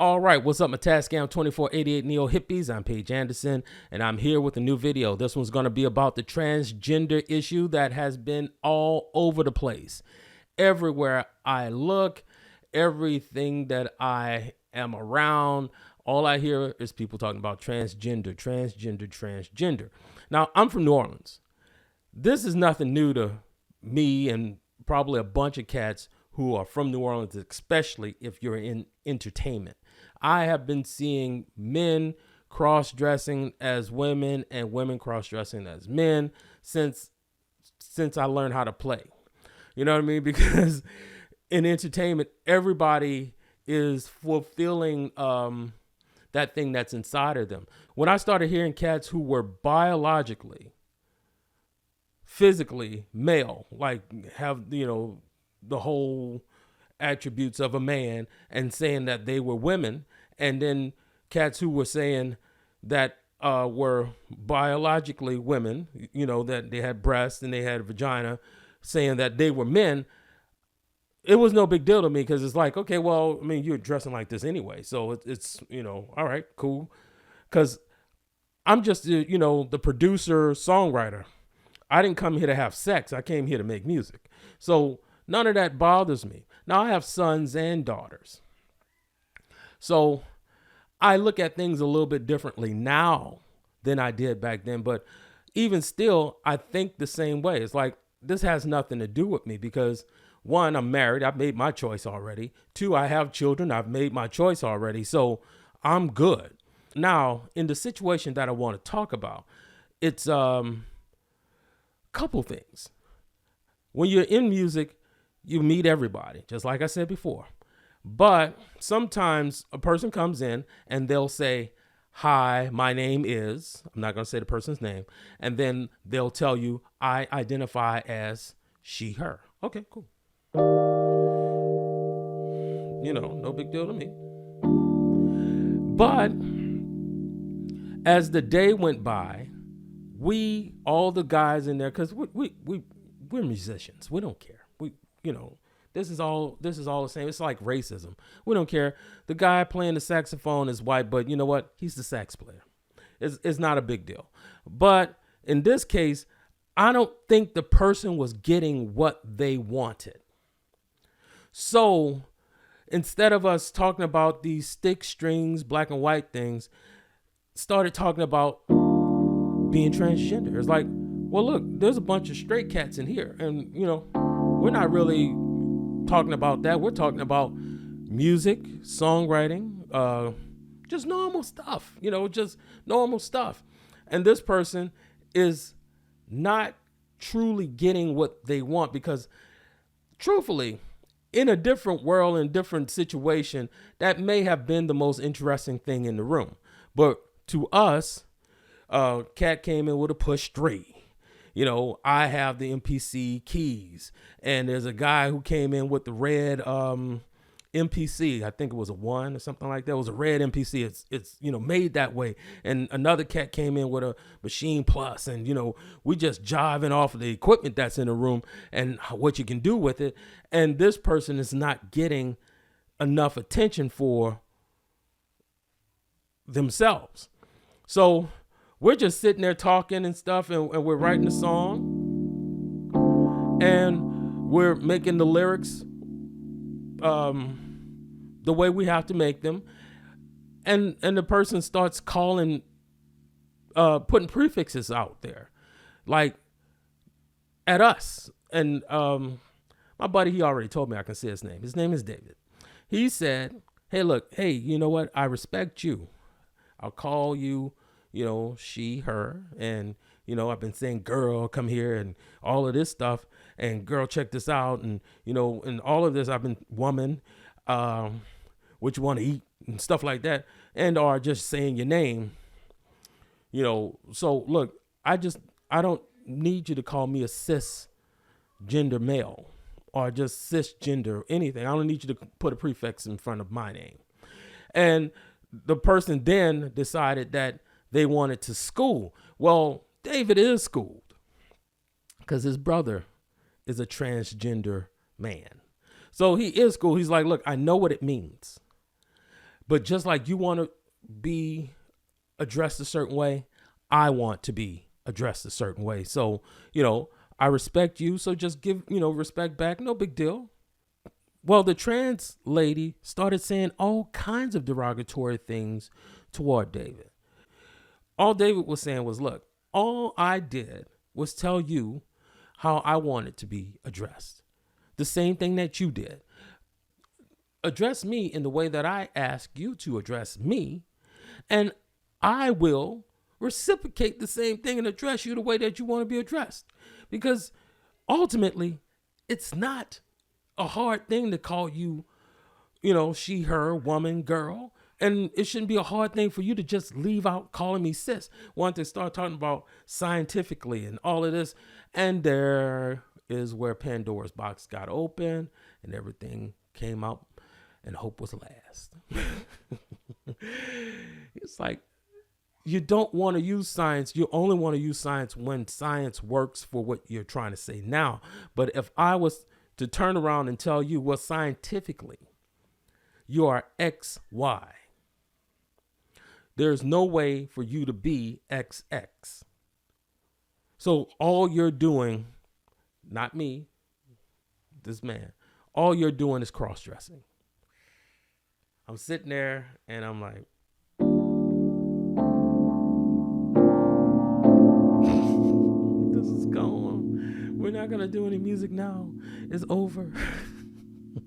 All right, what's up, my Tascam 2488 Neo Hippies? I'm Paige Anderson, and I'm here with a new video. This one's going to be about the transgender issue that has been all over the place. Everywhere I look, everything that I am around, all I hear is people talking about transgender, transgender, transgender. Now, I'm from New Orleans. This is nothing new to me and probably a bunch of cats who are from New Orleans, especially if you're in entertainment. I have been seeing men cross-dressing as women and women cross-dressing as men since I learned how to play. You know what I mean? Because in entertainment, everybody is fulfilling that thing that's inside of them. When I started hearing cats who were biologically, physically male, like have, the whole attributes of a man, and saying that they were women, and then cats who were saying that were biologically women, that they had breasts and they had a vagina, saying that they were men, it was no big deal to me, because it's like, okay, well, I mean, you're dressing like this anyway, so it's all right, cool, because I'm just the producer, songwriter. I didn't come here to have sex. I came here to make music. So none of that bothers me. Now, I have sons and daughters. So I look at things a little bit differently now than I did back then. But even still, I think the same way. It's like, this has nothing to do with me because, one, I'm married. I've made my choice already. Two, I have children. I've made my choice already. So I'm good. Now, in the situation that I want to talk about, it's couple things. When you're in music, you meet everybody, just like I said before. But sometimes a person comes in and they'll say, "Hi, my name is," I'm not going to say the person's name, and then they'll tell you, "I identify as she, her." Okay, cool. No big deal to me. But as the day went by, all the guys in there, because we're musicians, we don't care. This is all the same. It's like racism. We don't care. The guy playing the saxophone is white, but you know what? He's the sax player. It's not a big deal. But in this case, I don't think the person was getting what they wanted. So instead of us talking about these stick strings, black and white things, started talking about being transgender. It's like, well, look, there's a bunch of straight cats in here, and we're not really talking about that. We're talking about music, songwriting, just normal stuff, just normal stuff. And this person is not truly getting what they want, because truthfully, in a different world, in a different situation, that may have been the most interesting thing in the room. But to us, Cat came in with a push 3. I have the MPC keys, and there's a guy who came in with the red MPC. I think it was a 1 or something like that. It was a red MPC. It's made that way. And another cat came in with a Machine Plus, and we just jiving off of the equipment that's in the room and what you can do with it. And this person is not getting enough attention for themselves. So we're just sitting there talking and stuff, and we're writing a song, and we're making the lyrics the way we have to make them, and the person starts calling, putting prefixes out there, like at us. And my buddy, he already told me I can say his name. His name is David. He said, "Hey, look, hey, you know what? I respect you. I'll call you, she, her, and, I've been saying girl, come here, and all of this stuff, and girl, check this out, and, and all of this, I've been woman, what you want to eat, and stuff like that, and or just saying your name, so look, I don't need you to call me a cisgender male, or just cisgender, anything. I don't need you to put a prefix in front of my name." And the person then decided that they wanted to school. Well, David is schooled because his brother is a transgender man. So he is schooled. He's like, "Look, I know what it means, But just like you want to be addressed a certain way, I want to be addressed a certain way. So, I respect you. So just give, respect back. No big deal. Well, the trans lady started saying all kinds of derogatory things toward David. All David was saying was, look, all I did was tell you how I wanted to be addressed. The same thing that you did. Address me in the way that I ask you to address me, and I will reciprocate the same thing and address you the way that you want to be addressed. Because ultimately, it's not a hard thing to call you, she, her, woman, girl. And it shouldn't be a hard thing for you to just leave out calling me sis. Want to start talking about scientifically and all of this. And there is where Pandora's box got open and everything came out, and hope was last. It's like, you don't want to use science. You only want to use science when science works for what you're trying to say now. But if I was to turn around and tell you, well, scientifically, you are XY, there's no way for you to be XX. So all you're doing, not me, this man, all you're doing is cross-dressing. I'm sitting there and I'm like, this is gone. We're not going to do any music now. It's over.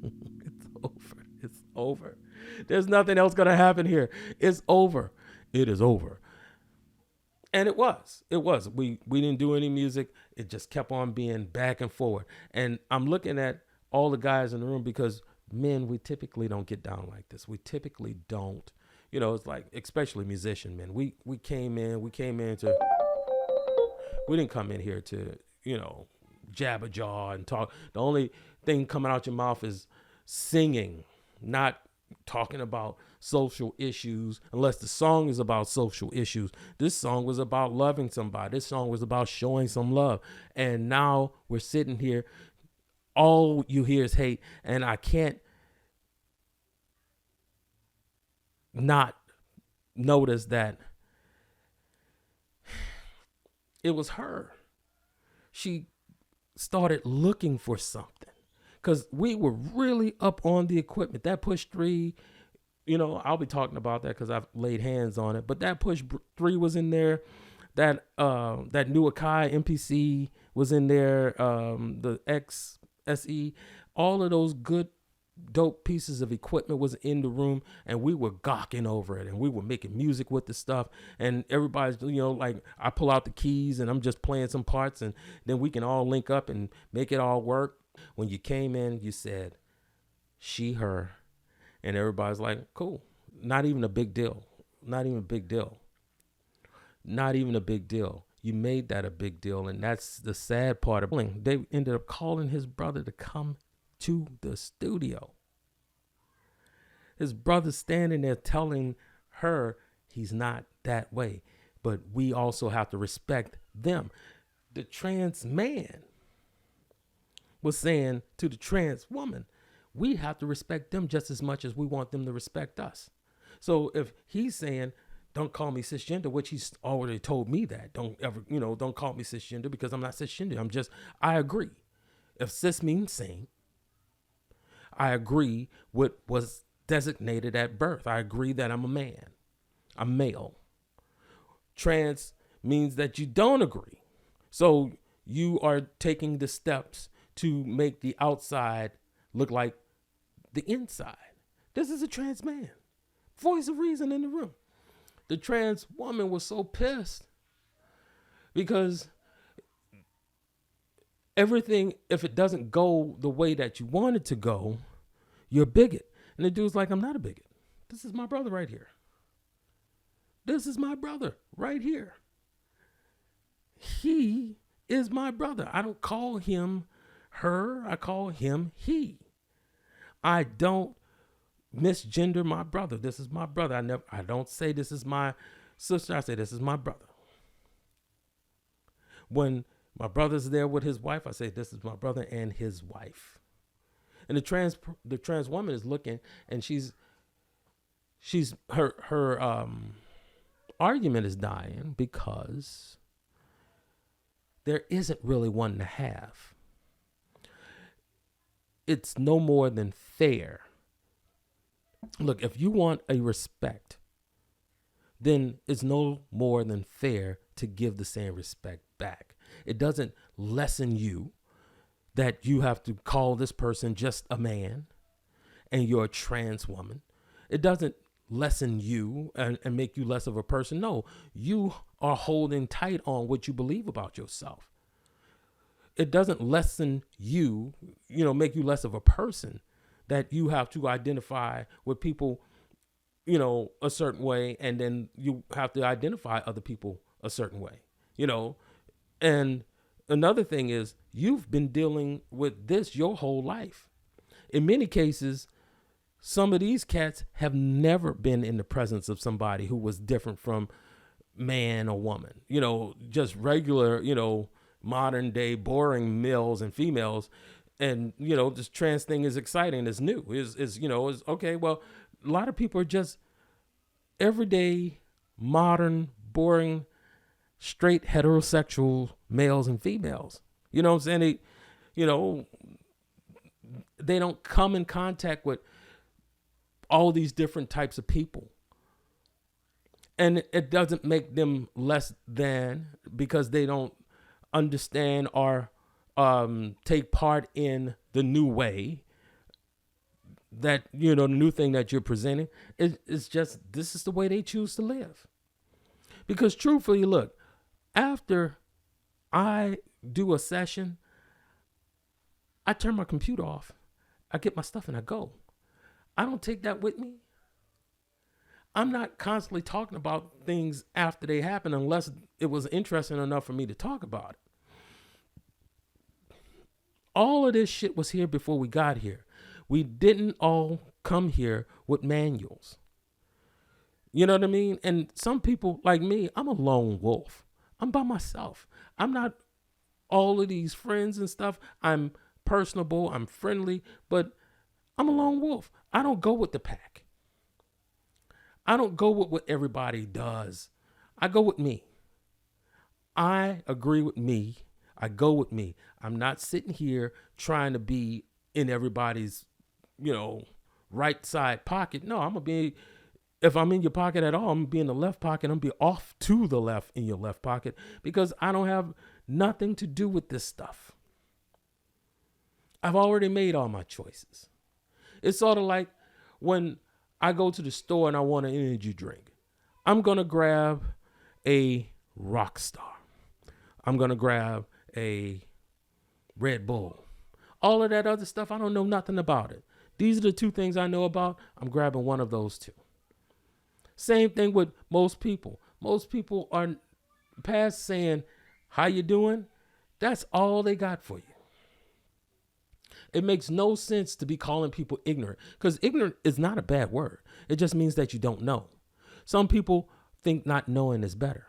It's over. It's over. There's nothing else going to happen here. It's over. It is over. And it was. We didn't do any music. It just kept on being back and forward. And I'm looking at all the guys in the room, because men, we typically don't get down like this. We typically don't. It's like, especially musician men. We didn't come in here to, jab a jaw and talk. The only thing coming out your mouth is singing, not talking about social issues, unless the song is about social issues. This song was about loving somebody. This song was about showing some love. And now we're sitting here, all you hear is hate, and I can't not notice that it was her. She started looking for something, because we were really up on the equipment. That push 3, I'll be talking about that because I've laid hands on it. But that push 3 was in there. That new Akai MPC was in there. The XSE, all of those good, dope pieces of equipment was in the room, and we were gawking over it, and we were making music with the stuff. And everybody's, like, I pull out the keys and I'm just playing some parts, and then we can all link up and make it all work. When you came in, you said she, her, and everybody's like, cool. Not even a big deal. Not even a big deal. Not even a big deal. You made that a big deal. And that's the sad part of it. They ended up calling his brother to come to the studio. His brother's standing there telling her he's not that way. But we also have to respect them. The trans man was saying to the trans woman, we have to respect them just as much as we want them to respect us. So if he's saying, don't call me cisgender, which he's already told me that, don't call me cisgender, because I'm not cisgender. I agree. If cis means same, I agree what was designated at birth. I agree that I'm a man. I'm male. Trans means that you don't agree. So you are taking the steps to make the outside look like the inside. This is a trans man. Voice of reason in the room. The trans woman was so pissed because everything, if it doesn't go the way that you want it to go, you're a bigot. And the dude's like, I'm not a bigot. This is my brother right here. This is my brother right here. He is my brother. I don't call him her. I call him he. I don't misgender my brother. This is my brother. I don't say this is my sister. I say this is my brother. When my brother's there with his wife, I say this is my brother and his wife. And the trans woman is looking, and she's her argument is dying because there isn't really one to have. It's no more than fair. Look, if you want a respect, then it's no more than fair to give the same respect back. It doesn't lessen you that you have to call this person just a man and you're a trans woman. It doesn't lessen you and make you less of a person. No, you are holding tight on what you believe about yourself. It doesn't lessen you, make you less of a person that you have to identify with people, a certain way, and then you have to identify other people a certain way, And another thing is you've been dealing with this your whole life. In many cases, some of these cats have never been in the presence of somebody who was different from man or woman, just regular, modern day boring males and females. And, this trans thing is exciting. It's new. Is okay. Well, a lot of people are just everyday, modern, boring, straight heterosexual males and females. You know what I'm saying? They don't come in contact with all these different types of people. And it doesn't make them less than because they don't understand or take part in the new way that, the new thing that you're presenting. It's just, this is the way they choose to live. Because truthfully, look, after I do a session, I turn my computer off. I get my stuff and I go. I don't take that with me. I'm not constantly talking about things after they happen unless it was interesting enough for me to talk about it. All of this shit was here before we got here. We didn't all come here with manuals. You know what I mean? And some people like me, I'm a lone wolf. I'm by myself. I'm not all of these friends and stuff. I'm personable. I'm friendly, but I'm a lone wolf. I don't go with the pack. I don't go with what everybody does. I go with me. I agree with me. I go with me. I'm not sitting here trying to be in everybody's, right side pocket. No, I'm going to be, if I'm in your pocket at all, I'm going to be in the left pocket. I'm going to be off to the left in your left pocket because I don't have nothing to do with this stuff. I've already made all my choices. It's sort of like when I go to the store and I want an energy drink. I'm going to grab a Rockstar. I'm going to grab a Red Bull. All of that other stuff, I don't know nothing about it. These are the two things I know about. I'm grabbing one of those two. Same thing with most people. Most people are past saying, how you doing? That's all they got for you. It makes no sense to be calling people ignorant because ignorant is not a bad word. It just means that you don't know. Some people think not knowing is better.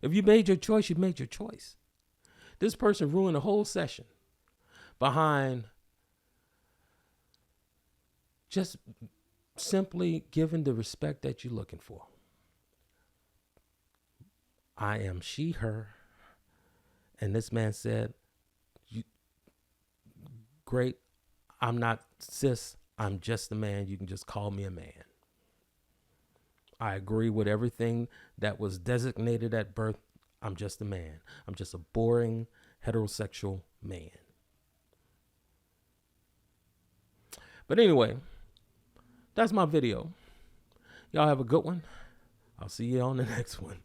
If you made your choice, you made your choice. This person ruined a whole session behind just simply giving the respect that you're looking for. I am she, her. And this man said, great. I'm not cis. I'm just a man. You can just call me a man. I agree with everything that was designated at birth. I'm just a man. I'm just a boring heterosexual man. But anyway, that's my video. Y'all have a good one. I'll see you on the next one.